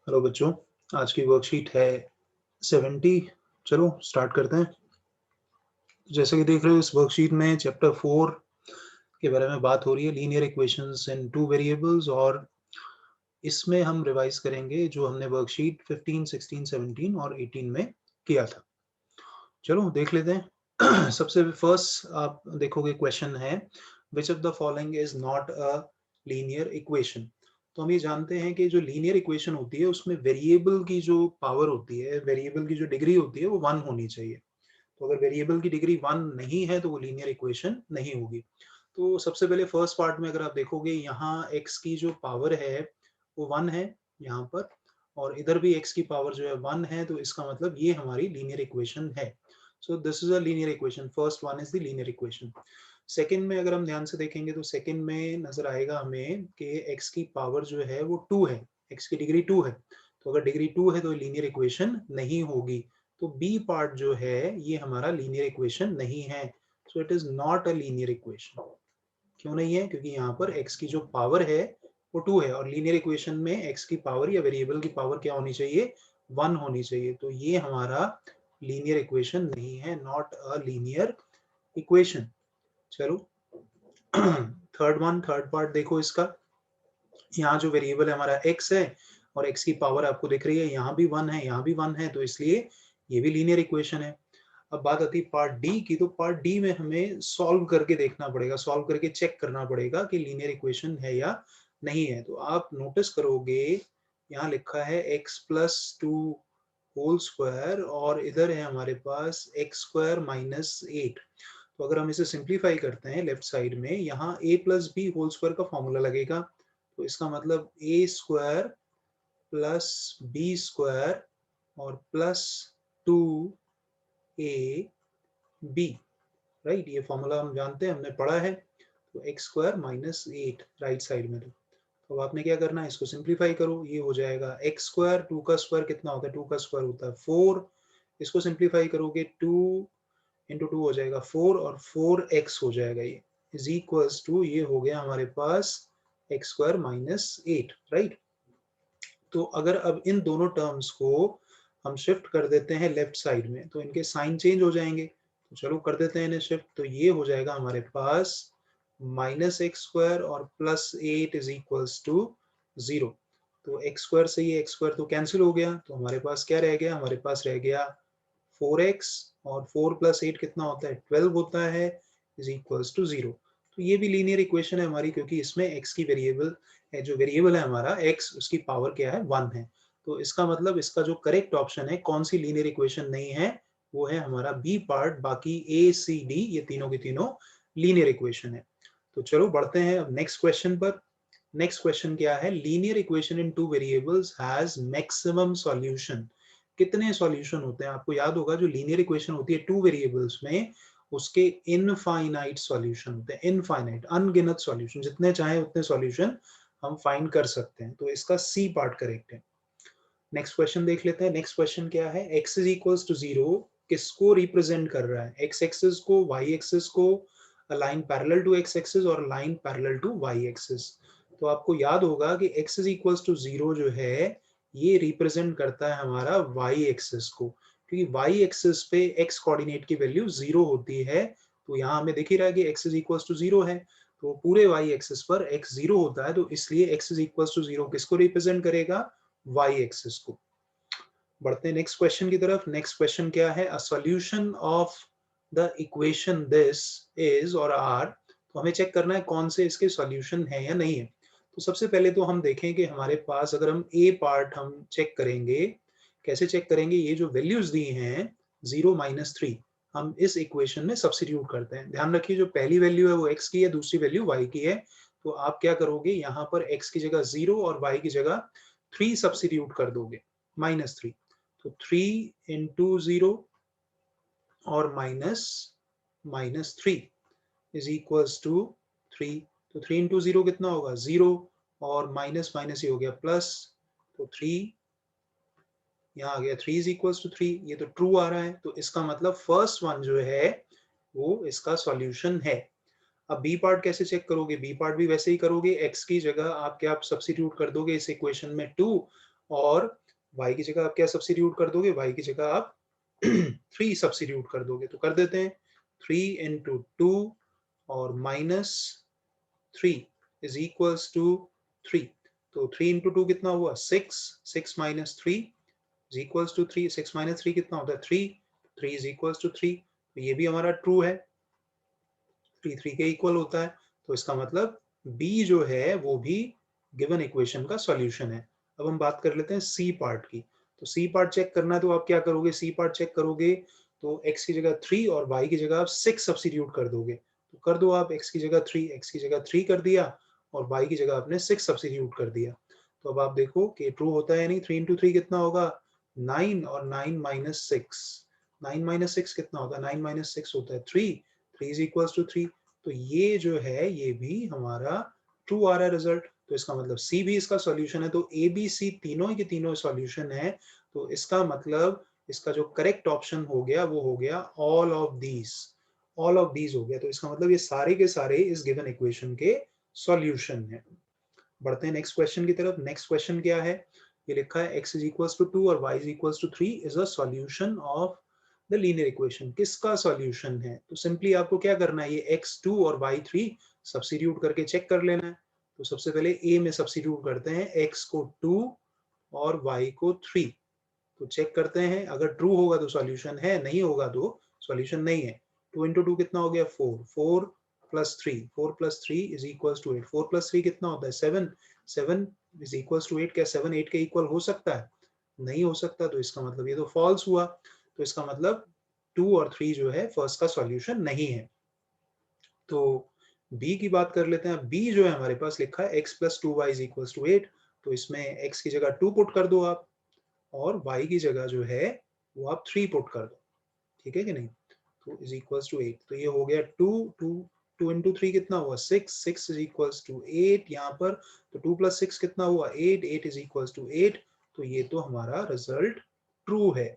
Hello बच्चों, आज की वर्कशीट है 70। चलो स्टार्ट करते हैं। जैसे कि देख रहे हो इस वर्कशीट में चैप्टर 4 के बारे में बात हो रही है, लीनियर इक्वेशंस इन टू वेरिएबल्स। और इसमें हम रिवाइज करेंगे जो हमने वर्कशीट 15, 16, 17 और 18 में किया था। चलो देख लेते हैं। सबसे फर्स्ट आप देखोगे क्वेश्चन है, which of the following is not a linear equation. तो हम ये जानते हैं कि जो लीनियर इक्वेशन होती है उसमें वेरिएबल की जो पावर होती है, वेरिएबल की जो डिग्री होती है वो 1 होनी चाहिए। तो अगर वेरिएबल की डिग्री 1 नहीं है तो वो लीनियर इक्वेशन नहीं होगी। तो सबसे पहले फर्स्ट पार्ट में अगर आप देखोगे, यहाँ x की जो पावर है वो 1 है यहाँ पर, और इधर भी x की पावर जो है 1 है, तो इसका मतलब ये हमारी लीनियर इक्वेशन है। So this is a linear equation, first one is the linear equation. Second में अगर हम ध्यान से देखेंगे तो सेकंड में नजर आएगा हमें कि x की पावर जो है वो 2 है, x की डिग्री 2 है। तो अगर डिग्री 2 है तो लीनियर इक्वेशन नहीं होगी। तो बी पार्ट जो है ये हमारा लीनियर इक्वेशन नहीं है। So it is not a linear equation. क्यों नहीं है? क्योंकि यहाँ पर x की जो पावर है वो 2 है, और लीनियर इक्वेशन में x की पावर या वेरिएबल की पावर क्या होनी चाहिए? 1 होनी चाहिए। तो ये हमारा लीनियर इक्वेशन नहीं है, नॉट अ लीनियर इक्वेशन। चलो थर्ड पार्ट देखो इसका। यहाँ जो वेरिएबल है हमारा x है, और x की पावर आपको दिख रही है, यहाँ भी 1 है, यहाँ भी 1 है, तो इसलिए ये भी लीनियर इक्वेशन है। अब बात आती है पार्ट डी की। तो पार्ट डी में हमें सॉल्व करके देखना पड़ेगा, सॉल्व करके चेक करना पड़ेगा कि लीनियर इक्वेशन है या नहीं है। तो आप नोटिस करोगे यहाँ लिखा है x प्लस 2 होल स्क्वायर, और इधर है हमारे पास x स्क्वायर माइनस 8। तो अगर हम इसे सिंप्लीफाई करते हैं लेफ्ट साइड में, यहाँ a plus b whole square का फॉर्मूला लगेगा। तो इसका मतलब a square plus b square और प्लस 2ab, राइट। ये फॉर्मूला हम जानते हैं, हमने पढ़ा है। तो x square minus 8 right side में। तो आपने क्या करना है, इसको सिंप्लीफाई करो। ये हो जाएगा एक्स स्क्वायर, 2 का स्क्वायर कितना होता है? 2 का स्क्वायर होता है 4। इसको सिंप्लीफाई करोगे 2 इंटू 2 हो जाएगा 4, और 4x हो जाएगा। ये इज इक्वल्स टू, ये हो गया हमारे पास एक्स स्क्वायर माइनस 8, राइट। तो अगर अब इन दोनों टर्म्स को हम शिफ्ट कर देते हैं लेफ्ट साइड में, तो इनके साइन चेंज हो जाएंगे। तो चलो कर देते हैं इन्हें शिफ्ट। तो ये हो जाएगा हमारे पास माइनस एक्स स्क्वायर और प्लस 8 इज इक्वल्स टू 0। तो एक्स स्क्वायर से ये एक्स स्क्वायर तो कैंसिल हो गया, तो हमारे पास क्या रह गया? हमारे पास रह गया 4x, और 4 प्लस 8 कितना होता है? 12 होता है, इज इक्वल्स टू 0। तो ये भी लीनियर इक्वेशन है हमारी, क्योंकि इसमें x की वेरिएबल है, जो वेरिएबल है हमारा x, उसकी पावर क्या है? 1 है। तो इसका मतलब इसका जो करेक्ट ऑप्शन है, कौन सी लीनियर इक्वेशन नहीं है, वो है हमारा बी पार्ट। बाकी ए सी डी ये तीनों की तीनों लीनियर इक्वेशन है। तो चलो बढ़ते हैं अब नेक्स्ट क्वेश्चन पर। नेक्स्ट क्वेश्चन क्या है? Linear equation in two variables has maximum solution. कितने सॉल्यूशन होते हैं? आपको याद होगा जो लीनियर इक्वेशन होती है टू वेरिएबल्स में, उसके इनफाइनाइट सॉल्यूशन होते हैं, इनफाइनाइट, अनगिनत सॉल्यूशन, जितने चाहे उतने सॉल्यूशन हम फाइंड कर सकते हैं। तो इसका सी पार्ट करेक्ट है। नेक्स्ट क्वेश्चन देख लेते हैं। नेक्स्ट क्वेश्चन क्या है? x इज इक्वल्स टू 0 किसको रिप्रेजेंट कर रहा है? x एक्सिस को, y एक्सिस को, line parallel to x axis और line parallel to y axis. तो आपको याद होगा कि x इज इक्वल्स टू 0 जो है ये रिप्रेजेंट करता है हमारा y एक्सिस को, क्योंकि y एक्सिस पे x कोऑर्डिनेट की वैल्यू 0 होती है। तो यहाँ हमें दिख ही रहा है कि x इज इक्वल्स टू 0 है, तो पूरे y एक्सिस पर x 0 होता है, तो इसलिए x इज इक्वल्स टू 0 किसको रिप्रेजेंट करेगा? y एक्सिस को। बढ़ते हैं नेक्स्ट क्वेश्चन की तरफ। नेक्स्ट क्वेश्चन क्या है? अ solution of the equation this is और आर। तो हमें चेक करना है कौन से इसके सॉल्यूशन है या नहीं है। तो सबसे पहले तो हम देखें कि हमारे पास, अगर हम ए पार्ट हम चेक करेंगे, कैसे चेक करेंगे? ये जो वैल्यूज दी हैं 0 माइनस 3, हम इस इक्वेशन में सब्स्टिट्यूट करते हैं। ध्यान रखिए जो पहली वैल्यू है वो x की है, दूसरी वैल्यू y की है। तो आप क्या करोगे, यहाँ पर x की जगह 0 और y की जगह 3 सब्स्टिट्यूट कर दोगे, माइनस 3। तो 3 इंटू 0 और minus minus 3 is equals to 3। तो 3 इंटू 0 कितना होगा? 0, और माइनस माइनस ही हो गया प्लस। तो 3 यहाँ आ गया, 3 इज इक्वल्स टू 3। ये तो ट्रू आ रहा है, तो इसका मतलब फर्स्ट वन जो है वो इसका सॉल्यूशन है। अब बी पार्ट कैसे चेक करोगे? बी पार्ट भी वैसे ही करोगे, x की जगह आप क्या सब्स्टिट्यूट कर दोगे इस इक्वेशन में 2, और y की जगह आप क्या सब्स्टिट्यूट कर दोगे, y की जगह आप 3 सब्स्टिट्यूट कर दोगे। तो कर देते हैं 3 into 2 और माइनस 3 इज इक्वल्स टू 3। तो 3 into 2 कितना हुआ 6, 6 minus 3 is equals to 3, 6 minus 3 कितना होता है 3, 3 is equals to 3। तो ये भी हमारा ट्रू है, 3 3 के इक्वल होता है। तो इसका मतलब B जो है वो भी गिवन इक्वेशन का सॉल्यूशन है। अब हम बात कर लेते हैं C पार्ट की। तो C पार्ट चेक करना है तो आप क्या करोगे, C पार्ट चेक करोगे तो x की जगह 3 और y की जगह आप 6 सब्स्टिट्यूट कर दोगे। तो कर दो आप, x की जगह 3, x की जगह 3 कर दिया और y की जगह आपने 6 सब्स्टिट्यूट कर दिया। तो अब आप देखो कि ट्रू होता है या नहीं। 3 into 3 कितना होगा 9 और 9 minus 6, 9 minus 6 कितना होता है 9 minus 6 होता है 3, 3 is equals to 3। तो ये जो है ये भी हमारा ट्रू आ रहा है रिजल्ट। तो इसका मतलब सी भी इसका सॉल्यूशन है। तो ए बी सी तीनों के तीनों सॉल्यूशन है। तो इसका मतलब इसका जो करेक्ट ऑप्शन हो गया वो हो गया all of these, all of these हो गया। तो इसका मतलब ये सारे के सारे इस गिवन इक्वेशन के सॉल्यूशन है। बढ़ते हैं नेक्स्ट क्वेश्चन की तरफ। नेक्स्ट क्वेश्चन क्या है, ये लिखा है x is equals to 2 और y is equals to 3 is a solution of the linear equation। किसका सॉल्यूशन है, तो सिंपली आपको क्या करना है, ये x2 और y3 सब्स्टिट्यूट करके चेक कर लेना है। तो सबसे पहले a में सब्स्टिट्यूट करते हैं, x को 2 और y को 3। तो चेक करते हैं, अगर ट्रू होगा तो सॉल्यूशन है, नहीं होगा तो सॉल्यूशन नहीं है। 2 into 2 कितना हो गया 4, 4 plus 3, 4 plus 3 is equals to 8, 4 plus 3 कितना होता है 7, 7 is equals to 8। क्या 7 8 के इक्वल हो सकता है, नहीं हो सकता। तो इसका मतलब ये तो फॉल्स हुआ। तो इसका मतलब 2 और 3 जो है फर्स्ट का सॉल्यूशन नहीं है। तो b की बात कर लेते हैं। b जो है हमारे पास लिखा है x plus 2y is equals to 8। तो इसमें x की जगह 2 पुट कर दो आप और y की जगह जो है वो आप 3 पुट कर दो, ठीक है कि नहीं। तो इज इक्वल्स टू 8। तो ये हो गया 2 2 2 into 3 कितना हुआ 6, 6 इज इक्वल्स टू 8 यहाँ पर। तो 2 plus 6 कितना हुआ 8, 8 इज इक्वल्स टू 8। तो ये तो हमारा रिजल्ट ट्रू है।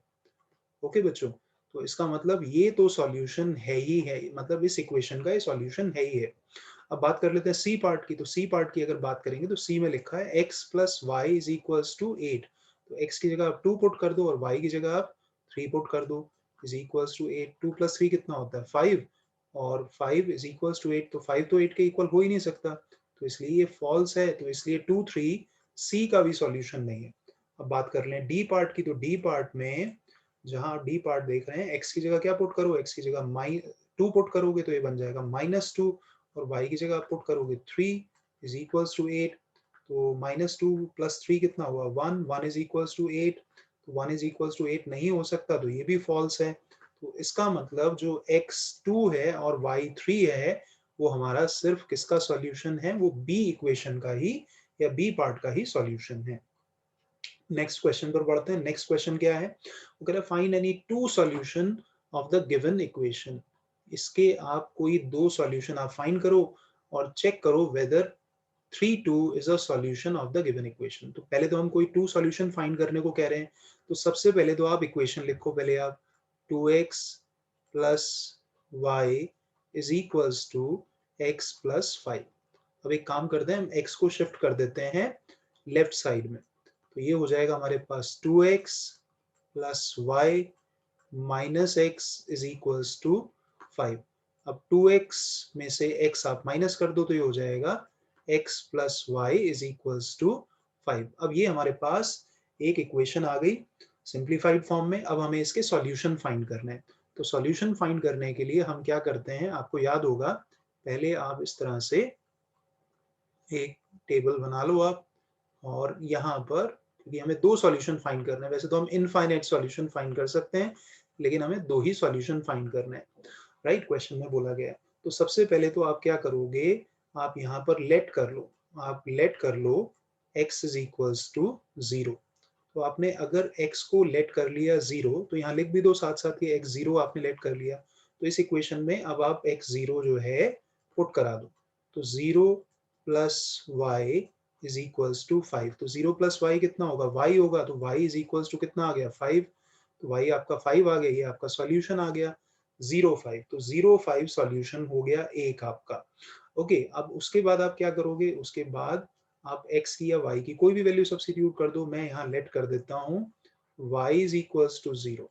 ओके बच्चों, तो इसका मतलब ये तो सॉल्यूशन है ही है, मतलब इस इक्वेशन का ये सॉल्यूशन है ही है। अब बात कर लेते हैं सी पार्ट की। तो सी पार्ट की अगर बात करेंगे तो सी में लिखा है x plus y is equals to 8। तो x की जगह आप 2 पुट कर दो और y की जगह आप 3 पुट कर दो, इज इक्वल्स टू 8। 2 प्लस 3 कितना होता है 5 और 5 इज इक्वल्स टू 8। तो 5 तो 8 के इक्वल हो ही नहीं सकता, तो इसलिए ये फॉल्स है। तो इसलिए 2 3 सी का भी सॉल्यूशन नहीं है। अब बात कर लें डी पार्ट की। तो डी पार्ट में जहां आप डी पार्ट देख रहे हैं, x की जगह क्या पुट करो, x की जगह 2 पुट करोगे तो ये बन जाएगा -2 और y की जगह आप पुट करोगे 3 इज इक्वल्स टू 8। तो -2 प्लस 3 कितना हुआ 1, 1 इज इक्वल्स टू 8। तो 1 इज इक्वल्स टू 8 नहीं हो सकता, तो ये भी फॉल्स है। तो इसका मतलब जो x2 है और y3 है वो हमारा सिर्फ किसका सॉल्यूशन है, वो बी इक्वेशन का ही या बी पार्ट का ही सॉल्यूशन है। नेक्स्ट क्वेश्चन पर बढ़ते हैं। नेक्स्ट क्वेश्चन क्या है, वो कह रहा है find any two solution of the given equation. इसके आप कोई दो सॉल्यूशन आप फाइंड करो और चेक करो whether 3 2 is a solution of the given equation. तो पहले तो हम कोई टू सॉल्यूशन फाइंड करने को कह रहे हैं। तो सबसे पहले तो आप इक्वेशन लिखो, पहले आप 2x plus y is equals to x plus 5। अब एक काम करते हैं, हम x को शिफ्ट कर देते हैं लेफ्ट साइड में। तो ये हो जाएगा हमारे पास 2x plus y minus x is equals to 5। अब 2x में से x आप माइनस कर दो तो ये हो जाएगा x plus y is equals to 5। अब ये हमारे पास एक इक्वेशन आ गई सिंप्लीफाइड फॉर्म में। अब हमें इसके सॉल्यूशन फाइंड करने हैं। तो सॉल्यूशन फाइंड करने के लिए हम क्या करते हैं, आपको याद होगा, पहले आप इस तरह से एक टेबल बना लो आप, और यहाँ पर क्योंकि हमें दो सॉल्यूशन फाइंड करना है, वैसे तो हम इनफाइनाइट सॉल्यूशन फाइंड कर सकते हैं लेकिन हमें दो ही सॉल्यूशन फाइंड करना है, राइट, क्वेश्चन में बोला गया है। तो सबसे पहले तो आप क्या करोगे, आप यहाँ पर लेट कर लो, आप लेट कर लो x इज इक्वल्स टू 0। तो आपने अगर x को लेट कर लिया 0 तो यहाँ लिख भी दो साथ साथ कि x 0 आपने लेट कर लिया। तो इस इक्वेशन में अब आप x 0 जो है पुट करा दो। तो 0 plus y is equals to 5। तो 0 प्लस वाई कितना होगा, y होगा। तो y इज इक्वल्स टू कितना आ गया 5। तो y आपका 5 आ गया, ये आपका सॉल्यूशन आ गया 0 5। तो 0 5 सॉल्यूशन हो गया एक आपका। ओके, अब उसके बाद आप क्या करोगे, उसके बाद आप x की या y की कोई भी वैल्यू सब्स्टिट्यूट कर दो। मैं यहाँ लेट कर देता हूँ y इज इक्वल्स टू 0।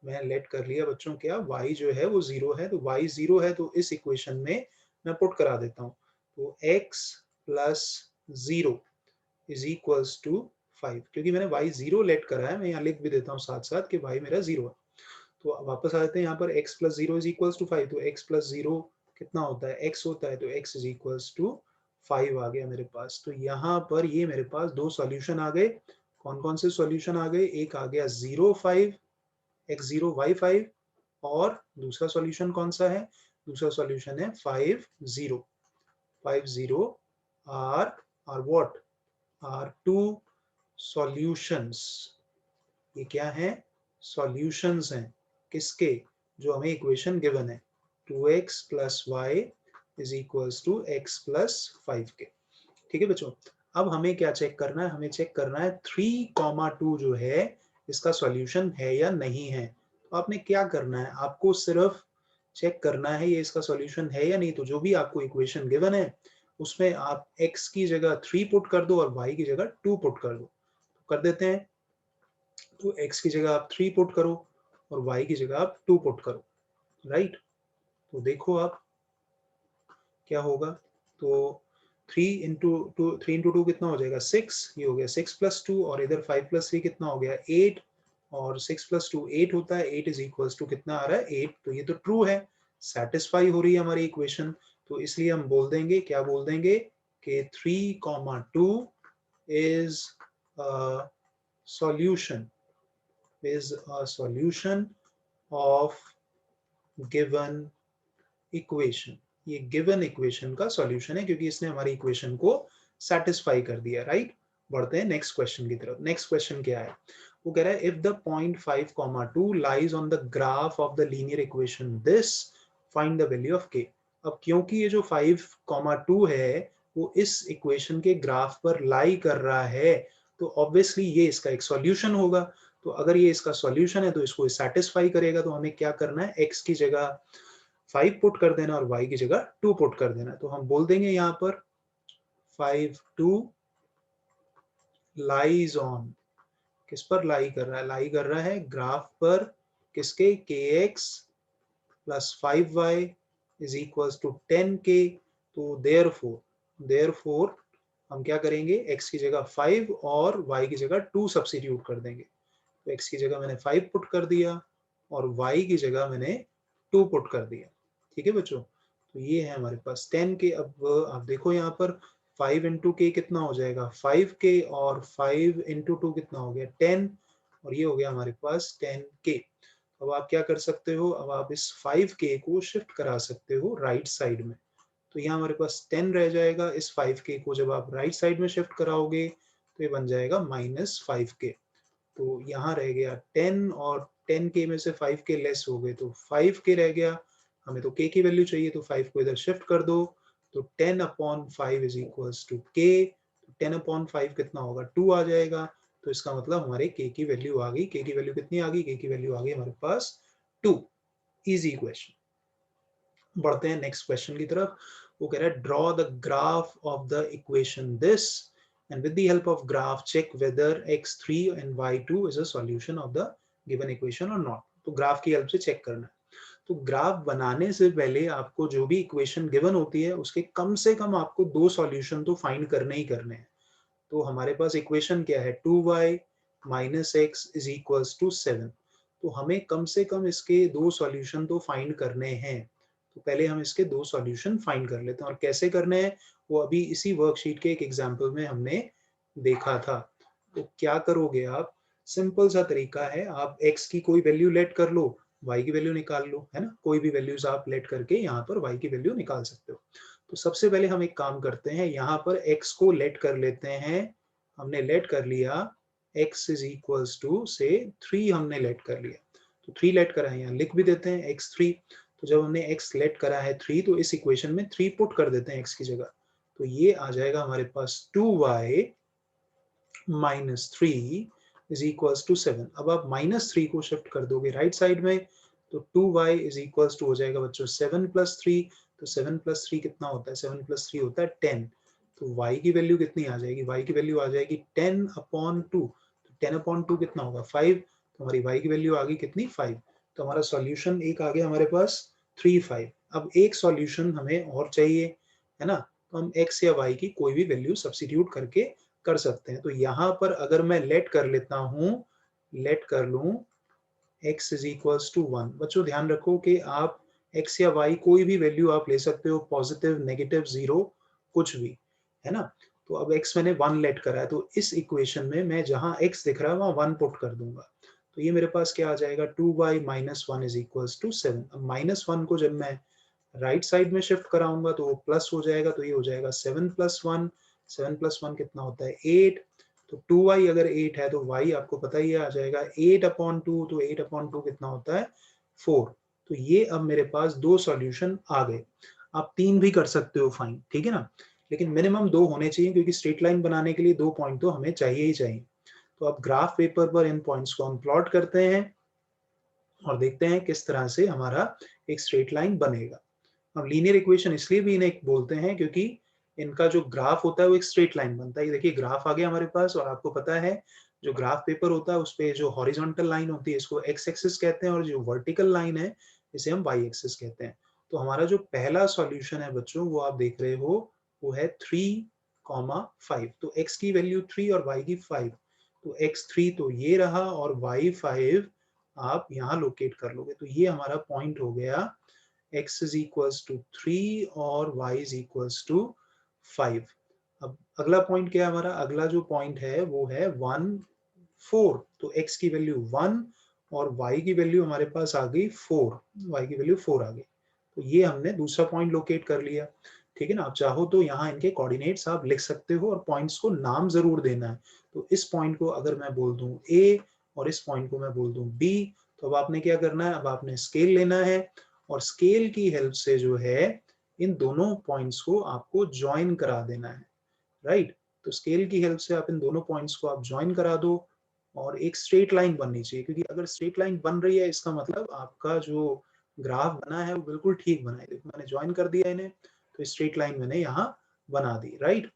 मैं लेट कर लिया बच्चों क्या, y जो है वो 0 है, तो y 0 है तो इस इक्वेशन में मैं पुट करा देता हूँ। तो x plus 0 is equals to 5, क्योंकि मैंने y 0 लेट करा है। मैं यहाँ लिख भी देता हूँ साथ साथ कि y मेरा 0 है। तो वापस आ जाते हैं यहाँ पर x plus 0 is equals to 5। तो x प्लस 0 कितना होता है, x होता है, तो x इज इक्वल्स टू 5 आ गया मेरे पास। तो यहाँ पर ये मेरे पास दो सॉल्यूशन आ गए। कौन कौन से सॉल्यूशन आ गए, एक आ गया 0 5 x0 y5, और दूसरा सॉल्यूशन कौन सा है, दूसरा सॉल्यूशन है 5 0 5 0 are what, are two solutions. ये क्या है, सॉल्यूशंस हैं किसके, जो हमें इक्वेशन गिवन है 2x plus y is equals to x plus 5 के। ठीक है बच्चों, अब हमें क्या चेक करना है, हमें चेक करना है 3,2 जो है इसका सॉल्यूशन है या नहीं है। तो आपने क्या करना है, आपको सिर्फ चेक करना है ये इसका सॉल्यूशन है या नहीं। तो जो भी आपको इक्वेशन गिवन है उसमें आप x की जगह 3 पुट कर दो और y की जगह 2 पुट कर दो। तो कर देते हैं। तो x की जगह आप 3 पुट करो और y की जगह आप 2 पुट करो, राइट। तो देखो आप क्या होगा। तो 3 इंटू टू, 3 इंटू 2 कितना हो जाएगा 6, ये हो गया 6 प्लस 2, और इधर 5 प्लस 3 कितना हो गया 8, और 6 प्लस 2 8 होता है। 8 इज इक्वल्स टू कितना आ रहा है 8। तो ये तो ट्रू है, सेटिस्फाई हो रही है हमारी इक्वेशन। तो इसलिए हम बोल देंगे, क्या बोल देंगे कि 3,2 is a solution, is a solution of given equation. ये गिवन इक्वेशन का सॉल्यूशन है क्योंकि इसने हमारी इक्वेशन को सेटिस्फाई कर दिया, राइट। बढ़ते हैं नेक्स्ट क्वेश्चन की तरफ। नेक्स्ट क्वेश्चन क्या है, वो कह रहा है if the point 5,2 lies on the graph of the linear equation this, find the value of के। अब क्योंकि ये जो 5,2 है वो इस इक्वेशन के ग्राफ पर लाई कर रहा है, तो ऑब्वियसली ये इसका एक सॉल्यूशन होगा। तो अगर ये इसका सॉल्यूशन है तो इसको सेटिस्फाई करेगा। तो हमें क्या करना है, x की जगह 5 पुट कर देना और y की जगह 2 पुट कर देना। तो हम बोल देंगे यहाँ पर 5,2 लाइज ऑन, किस पर लाई कर रहा है, लाई कर रहा है ग्राफ पर, किसके, kx plus 5y is equals to 10k। तो देयरफॉर हम क्या करेंगे, x की जगह 5 और y की जगह 2 सब्स्टिट्यूट कर देंगे। तो x की जगह मैंने 5 पुट कर दिया और y की जगह मैंने 2 पुट कर दिया। ठीक है बच्चों, तो ये है हमारे पास 10k। अब आप देखो यहाँ पर 5 इंटू के कितना हो जाएगा 5k, और 5 इंटू 2 कितना हो गया 10, और ये हो गया हमारे पास 10k। अब आप क्या कर सकते हो, अब आप इस 5k को शिफ्ट करा सकते हो राइट साइड में। तो यहाँ हमारे पास 10 रह जाएगा। इस 5k को जब आप राइट साइड में शिफ्ट कराओगे तो ये बन जाएगा -5k। तो यहाँ रह गया 10, और 10k में से 5k लेस हो गए तो 5k रह गया। हमें तो k की वैल्यू चाहिए, तो 5 को इधर शिफ्ट कर दो। तो 10/5 इज इक्वल्स टू k। 10/5 कितना होगा 2 आ जाएगा। तो इसका मतलब हमारे k की वैल्यू आ गई। k की वैल्यू कितनी आ गई, k की वैल्यू आ गई हमारे पास 2। Easy question. बढ़ते हैं नेक्स्ट क्वेश्चन की तरफ। वो कह रहा है draw the graph of the equation this and with the help of graph check whether x3 and y2 is a solution of the given equation or not। तो graph की हेल्प से check करना है। तो ग्राफ बनाने से पहले आपको जो भी इक्वेशन गिवन होती है उसके कम से कम आपको 2 सॉल्यूशन तो फाइंड करने ही करने हैं। तो हमारे पास इक्वेशन क्या है 2y minus x is equals to 7। तो हमें कम से कम इसके 2 सॉल्यूशन तो फाइंड करने हैं। तो पहले हम इसके 2 सॉल्यूशन फाइंड कर लेते हैं, और कैसे करने हैं वो अभी इसी वर्कशीट के एक एग्जाम्पल में हमने देखा था। तो क्या करोगे आप, सिंपल सा तरीका है, आप x की कोई वैल्यू लेट कर लो, y की वैल्यू निकाल लो, है ना। कोई भी वैल्यूज आप लेट करके यहाँ पर y की वैल्यू निकाल सकते हो। तो सबसे पहले हम एक काम करते हैं, यहाँ पर x को लेट कर लेते हैं। हमने लेट कर लिया x इज इक्वल्स टू से 3 हमने लेट कर लिया। तो 3 लेट करा है, यहाँ लिख भी देते हैं x3। तो जब हमने x लेट करा है 3, तो इस इक्वेशन में 3 पुट कर देते हैं x की जगह। तो ये आ जाएगा हमारे पास 2y minus 3 is equals to 7। अब आप -3 को शिफ्ट कर दोगे राइट साइड में, तो 2y इज इक्वल्स टू हो जाएगा बच्चों 7 प्लस 3। तो 7 प्लस 3 कितना होता है, 7 प्लस 3 होता है 10। तो y की वैल्यू कितनी आ जाएगी, y की वैल्यू आ जाएगी 10/2। तो 10/2 कितना होगा 5, तो हमारी y की वैल्यू आ गई कितनी 5। तो हमारा सॉल्यूशन एक आ गया हमारे पास 3 5। अब एक सॉल्यूशन हमें और चाहिए, है ना, तो हम x या y की कोई भी वैल्यू सब्स्टिट्यूट करके कर सकते हैं। तो यहाँ पर अगर मैं लेट कर लेता हूँ, लेट कर लूँ x इज इक्वल्स टू 1। बच्चों ध्यान रखो कि आप x या y कोई भी वैल्यू आप ले सकते हो, पॉजिटिव, नेगेटिव, जीरो, कुछ भी, है ना। तो अब x मैंने 1 लेट करा है, तो इस इक्वेशन में मैं जहाँ x दिख रहा है वहाँ 1 पुट कर दूंगा। तो ये मेरे पास क्या आ जाएगा 2y minus 1 is equals to 7। अब -1 को जब मैं राइट साइड में शिफ्ट कराऊंगा तो वो प्लस हो जाएगा, तो ये हो जाएगा 7 प्लस 1। 7 प्लस 1 कितना होता है 8। तो 2y अगर 8 है तो y आपको पता ही आ जाएगा 8/2। तो 8/2 कितना होता है 4। तो ये अब मेरे पास दो सॉल्यूशन आ गए। आप 3 भी कर सकते हो, फाइन, ठीक है ना, लेकिन मिनिमम 2 होने चाहिए, क्योंकि स्ट्रेट लाइन बनाने के लिए 2 पॉइंट तो हमें चाहिए ही चाहिए। तो अब ग्राफ पेपर पर इन पॉइंट्स को हम प्लॉट करते हैं और देखते हैं किस तरह से हमारा एक स्ट्रेट लाइन बनेगा। अब लीनियर इक्वेशन इसलिए भी इन्हें बोलते हैं क्योंकि इनका जो ग्राफ होता है वो एक स्ट्रेट लाइन बनता है। ये देखिए ग्राफ आ गया हमारे पास, और आपको पता है जो ग्राफ पेपर होता है उस पे जो हॉरिजॉन्टल लाइन होती है इसको एक्स एक्सिस कहते हैं, और जो वर्टिकल लाइन है इसे हम वाई एक्सिस कहते हैं। तो हमारा जो पहला सॉल्यूशन है बच्चों वो आप देख रहे हो, वो है 3,5। तो x की वैल्यू 3 और y की 5। तो x3 तो ये रहा और y5 आप यहाँ लोकेट कर लोगे। तो ये हमारा पॉइंट हो गया x is equals to 3 और y is equals to 5। अब अगला पॉइंट क्या है हमारा, अगला जो पॉइंट है वो है 1 4। तो x की वैल्यू 1 और y की वैल्यू हमारे पास आ गई 4। y की वैल्यू 4 आ गई। तो ये हमने दूसरा पॉइंट लोकेट कर लिया, ठीक है ना। आप चाहो तो यहाँ इनके कोऑर्डिनेट्स आप लिख सकते हो और पॉइंट्स को नाम जरूर देना है। तो इस पॉइंट को अगर मैं बोल दूं a और इस पॉइंट को मैं बोल दूं b, तो अब आपने क्या करना है, अब आपने स्केल लेना है और स्केल की हेल्प से जो है इन दोनों पॉइंट्स को आपको ज्वाइन करा देना है, राइट। तो स्केल की हेल्प से आप इन दोनों पॉइंट्स को आप ज्वाइन करा दो और एक स्ट्रेट लाइन बननी चाहिए, क्योंकि अगर स्ट्रेट लाइन बन रही है इसका मतलब आपका जो ग्राफ बना है वो बिल्कुल ठीक बना है। देखो मैंने ज्वाइन कर दिया इन्हें, तो स्ट्रेट लाइन मैंने यहाँ बना दी, राइट।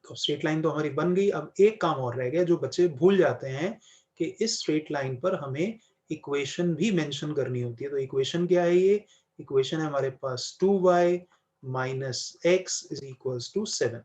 तो स्ट्रेट लाइन तो हमारी बन गई। अब एक काम और रह गया जो बच्चे भूल जाते हैं कि इस स्ट्रेट लाइन पर हमें इक्वेशन भी मेंशन करनी होती है। तो इक्वेशन क्या है, ये इक्वेशन है हमारे पास 2y minus x is equals to 7।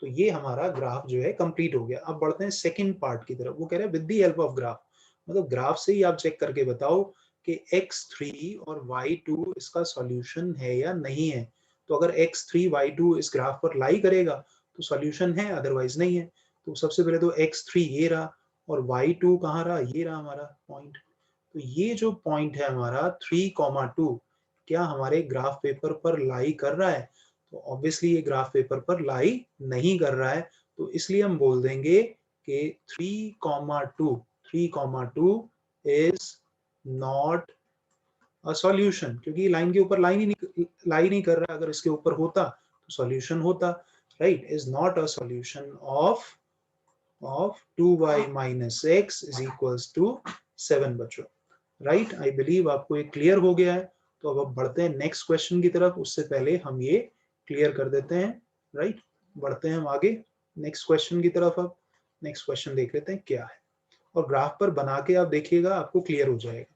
तो ये हमारा ग्राफ जो है कंप्लीट हो गया। अब बढ़ते हैं सेकंड पार्ट की तरफ। वो कह रहे हैं with the help of graph, मतलब ग्राफ से ही आप चेक करके बताओ कि x3 और y2 इसका सॉल्यूशन है या नहीं है। तो अगर x3 y2 इस ग्राफ पर लाई करेगा तो सॉल्यूशन है, अदरवाइज नहीं है। तो सबसे पहले तो x3 ये रहा और y2 कहाँ रहा, ये रहा हमारा पॉइंट। तो ये जो पॉइंट है हमारा 3,2 क्या हमारे ग्राफ पेपर पर लाई कर रहा है, तो ऑब्वियसली ये ग्राफ पेपर पर लाई नहीं कर रहा है। तो इसलिए हम बोल देंगे कि 3,2 इज नॉट अ सॉल्यूशन, क्योंकि लाइन के ऊपर लाई नहीं कर रहा है। अगर इसके ऊपर होता तो सॉल्यूशन होता, right. Is not a solution of 2y minus x is equals to 7 बच्चों, राइट। आई बिलीव आपको ये क्लियर हो गया है। तो अब बढ़ते हैं नेक्स्ट क्वेश्चन की तरफ, उससे पहले हम ये क्लियर कर देते हैं, राइट। बढ़ते हैं हम आगे नेक्स्ट क्वेश्चन की तरफ। अब नेक्स्ट क्वेश्चन देख लेते हैं क्या है, और ग्राफ पर बना के आप देखिएगा आपको क्लियर हो जाएगा।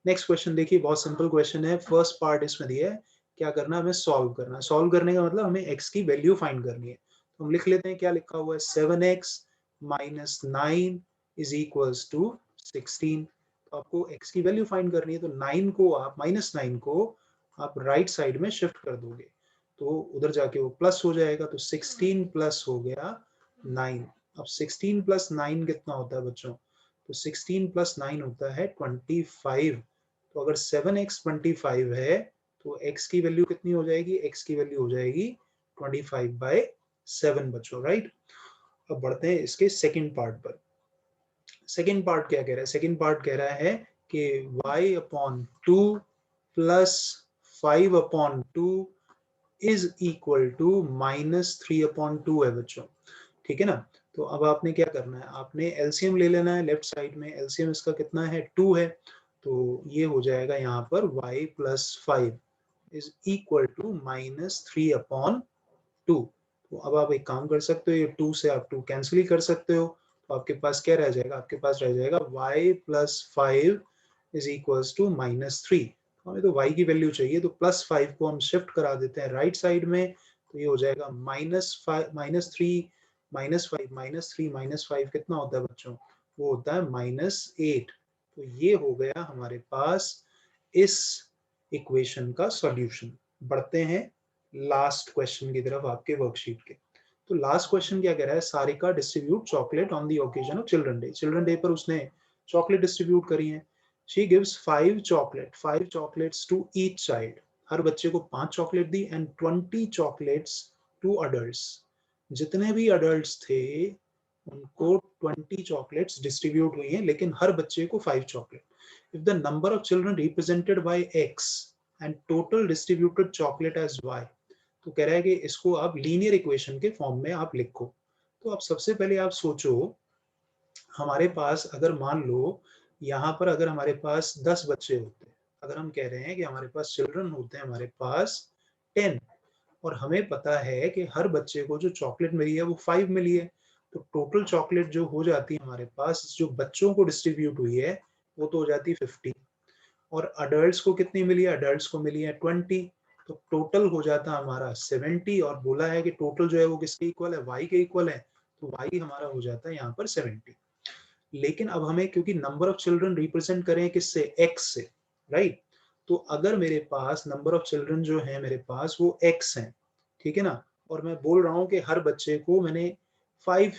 नेक्स्ट क्वेश्चन देखिए, बहुत सिंपल क्वेश्चन है। फर्स्ट पार्ट इसमें दिया है, क्या करना है हमें सॉल्व करना है। सॉल्व करने का मतलब हमें x की वैल्यू फाइंड करनी है। तो हम लिख लेते हैं क्या लिखा हुआ है, 7x minus 9 is equals to 16। तो आपको x की वैल्यू फाइंड करनी है, तो 9 को आप -9 को आप राइट साइड में शिफ्ट कर दोगे तो उधर जाके वो प्लस हो जाएगा। तो 16 प्लस हो गया 9। अब 16 प्लस 9 कितना होता है बच्चों, तो 16 प्लस 9 होता है 25। तो अगर 7x 25 है तो x की वैल्यू कितनी हो जाएगी, x की वैल्यू हो जाएगी 25/7 बच्चों, राइट। अब बढ़ते हैं इसके सेकंड पार्ट पर। सेकंड पार्ट क्या कह रहा है, सेकंड पार्ट कह रहा है कि y/2 plus 5/2 is equal to -3/2 है बच्चों, ठीक है ना। तो अब आपने क्या करना है, आपने एलसीएम ले लेना है। लेफ्ट साइड में एलसीएम इसका कितना है 2 है, तो ये हो जाएगा यहाँ पर y plus 5 is equal to -3/2। तो तो अब आप एक काम कर सकते हो, ये 2 से आप 2 कैंसिल ही कर सकते हो, तो आपके पास क्या रह जाएगा, आपके पास रह जाएगा y + 5 इज इक्वल्स टू -3। हमें तो y की वैल्यू चाहिए, तो +5 को हम शिफ्ट करा देते हैं राइट साइड में, तो ये हो जाएगा -5 -3 -5 -3 -5 कितना होता है बच्चों, वो होता है -8। तो ये हो गया हमारे पास इस इक्वेशन का सॉल्यूशन। बढ़ते हैं लास्ट क्वेश्चन की तरफ आपके वर्कशीट के। तो लास्ट क्वेश्चन क्या कह रहा है, Sarika distribute chocolate on the occasion of children day. Children day पर उसने चॉकलेट डिस्ट्रीब्यूट करी है। She gives 5 chocolates to each child. हर बच्चे को 5 चॉकलेट दी एंड 20 चॉकलेट्स टू अडल्ट्स। जितने भी अडल्ट्स थे उनको 20 चॉकलेट्स डिस्ट्रीब्यूट हुई हैं, लेकिन हर बच्चे को 5 chocolate. If the number of children represented by x and total distributed chocolate as y, तो कह रहा है कि इसको आप लीनियर इक्वेशन के फॉर्म में आप लिखो। तो अब सबसे पहले आप सोचो, हमारे पास अगर मान लो यहाँ पर अगर हमारे पास 10 बच्चे होते, अगर हम कह रहे हैं कि हमारे पास चिल्ड्रन होते हैं हमारे पास 10, और हमें पता है कि हर बच्चे को जो चॉकलेट मिली है वो 5 मिली है, तो टोटल चॉकलेट जो हो जाती है हमारे पास जो बच्चों को डिस्ट्रीब्यूट हुई है वो तो हो जाती है 50, और अडल्ट्स को कितनी मिली है, अडल्ट्स को मिली है 20, तो टोटल हो जाता है हमारा 70। और बोला है कि टोटल जो है वो किसके इक्वल है, y के इक्वल है, तो y हमारा हो जाता है यहाँ पर 70। लेकिन अब हमें क्योंकि नंबर ऑफ चिल्ड्रन रिप्रेजेंट करें किससे, x से, राइट। तो अगर मेरे पास नंबर ऑफ चिल्ड्रन जो है मेरे पास वो x है, ठीक है ना, और मैं बोल रहा हूँ कि हर बच्चे को मैंने 5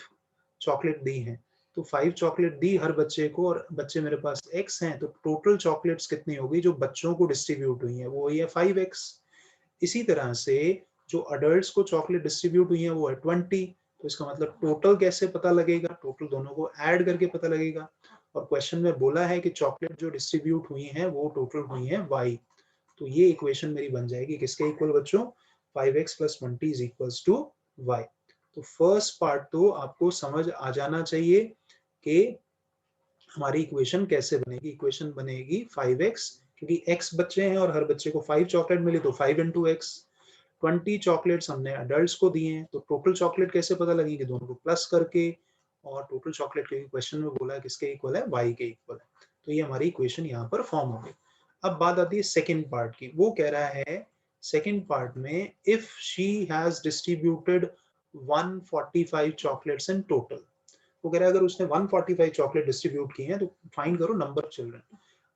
चॉकलेट दी हैं, तो 5 चॉकलेट दी हर बच्चे को, और बच्चे मेरे पास x हैं, तो टोटल चॉकलेट्स कितनी होगी जो बच्चों को डिस्ट्रीब्यूट हुई है वो हुई है 5x। इसी तरह से जो अडल्ट्स को चॉकलेट डिस्ट्रीब्यूट हुई है वो है 20, तो इसका मतलब टोटल कैसे पता लगेगा, टोटल दोनों को ऐड करके पता लगेगा। और क्वेश्चन में बोला है कि चॉकलेट जो डिस्ट्रीब्यूट हुई हैं वो टोटल हुई हैं y। तो ये इक्वेशन मेरी बन जाएगी किसके इक्वल बच्चों, 5x + 20 is equals to y। तो फर्स्ट पार्ट तो आपको समझ आ जाना चाहिए कि हमारी इक्वेशन कैसे बनेगी। इक्वेशन बनेगी 5x, क्योंकि x बच्चे हैं और हर बच्चे को 5 चॉकलेट मिली, तो 5 × x। 20 चॉकलेट्स हमने अडल्ट्स को दिए हैं, तो टोटल चॉकलेट कैसे पता लगेगी, दोनों को प्लस करके, और टोटल चॉकलेट के क्वेश्चन में बोला है किसके इक्वल है, y के इक्वल है। तो ये हमारी इक्वेशन यहाँ पर फॉर्म हो गई। अब बात आती है सेकेंड पार्ट की। वो कह रहा है सेकेंड पार्ट में, if she has distributed 145 chocolates in total. वो कह रहा है अगर उसने 145 चॉकलेट डिस्ट्रीब्यूट की हैं तो फाइंड करो नंबर ऑफ चिल्ड्रन।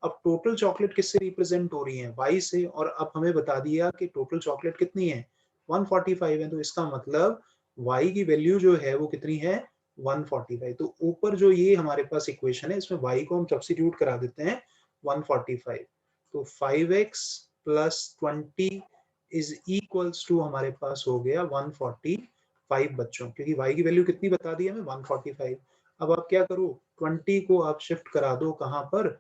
अब टोटल चॉकलेट किससे रिप्रेजेंट हो रही है, y से, और अब हमें बता दिया कि टोटल चॉकलेट कितनी है, 145 है, तो इसका मतलब y की वैल्यू जो है वो कितनी है, 145। तो ऊपर जो ये हमारे पास इक्वेशन है इसमें y को हम सब्स्टिट्यूट करा देते हैं 145, तो 5x + 20 इज इक्वल्स टू हमारे पास हो गया 145 बच्चों, क्योंकि y की वैल्यू कितनी बता दी हमें, 145। अब आप क्या करो, 20 को आप शिफ्ट करा दो कहाँ पर,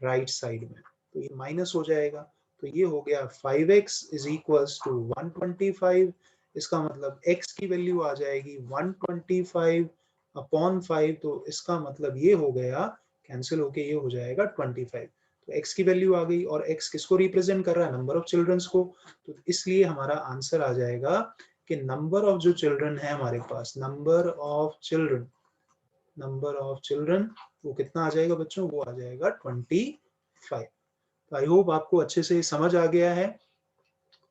राइट साइड में, तो ये माइनस हो जाएगा। तो ये हो गया 5x इज इक्वल्स टू 125। इसका मतलब x की वैल्यू आ जाएगी 125 अपॉन 5, तो इसका मतलब ये हो गया, कैंसिल होके ये हो जाएगा 25। तो x की वैल्यू आ गई, और x किसको रिप्रेजेंट कर रहा है, नंबर ऑफ चिल्ड्रंस को। तो इसलिए हमारा आंसर आ जाएगा कि नंबर ऑफ जो चिल्ड्रन है हमारे पास, नंबर ऑफ चिल्ड्रन वो कितना आ जाएगा बच्चों, वो आ जाएगा 25। तो आई होप आपको अच्छे से समझ आ गया है,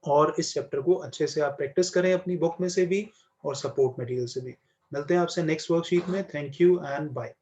और इस चैप्टर को अच्छे से आप प्रैक्टिस करें अपनी बुक में से भी और सपोर्ट मटेरियल से भी। मिलते हैं आपसे नेक्स्ट वर्कशीट में। Thank you and bye.